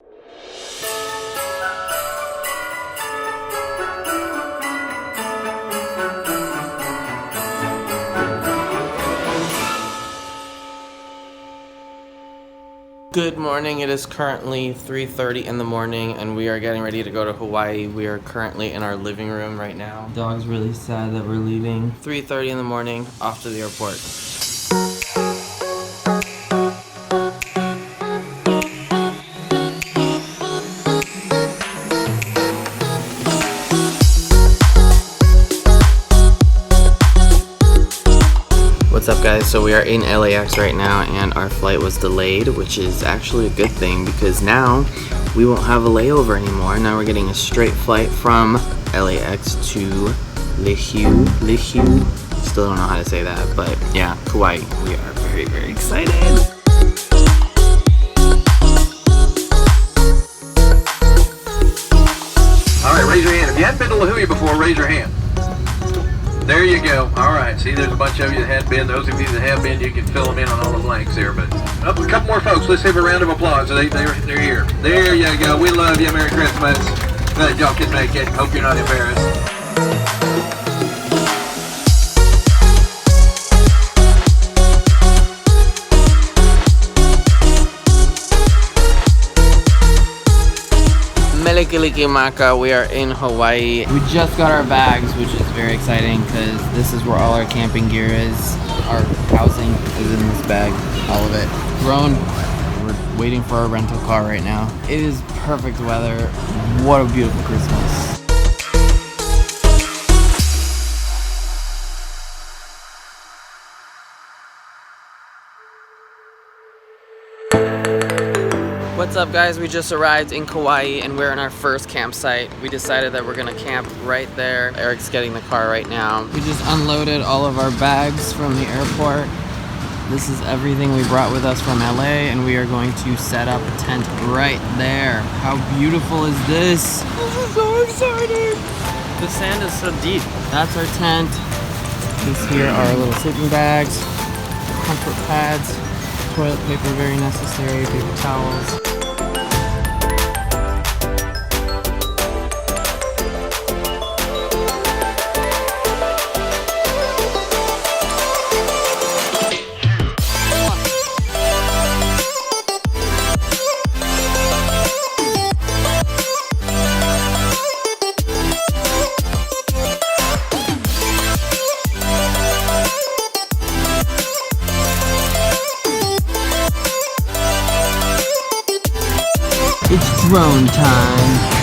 Good morning, it is currently 3:30 in the morning and we are getting ready to go to Hawaii. We are currently in our living room right now. Dog's really sad that we're leaving. 3:30 in the morning, off to the airport. What's up guys, so we are in LAX right now and our flight was delayed, which is actually a good thing because now we won't have a layover anymore. Now we're getting a straight flight from LAX to Lihu. Still don't know how to say that, but yeah, Kauai. We are very, very excited. Alright, raise your hand. If you haven't been to Lihu before, raise your hand. There you go. All right. See, there's a bunch of you that had been. Those of you that have been, you can fill them in on all the blanks there. But a couple more folks. Let's give a round of applause. They're here. There you go. We love you. Merry Christmas. Glad y'all can make it. Hope you're not embarrassed. Maka, we are in Hawaii. We just got our bags, which is very exciting because this is where all our camping gear is. Our housing is in this bag, all of it. Grown. We're waiting for our rental car right now. It is perfect weather. What a beautiful Christmas. What's up guys, we just arrived in Kauai and we're in our first campsite. We decided that we're gonna camp right there. Eric's getting the car right now. We just unloaded all of our bags from the airport. This is everything we brought with us from LA and we are going to set up a tent right there. How beautiful is this? This is so exciting! The sand is so deep. That's our tent. These here are our little sleeping bags, comfort pads, toilet paper, very necessary, paper towels. It's drone time.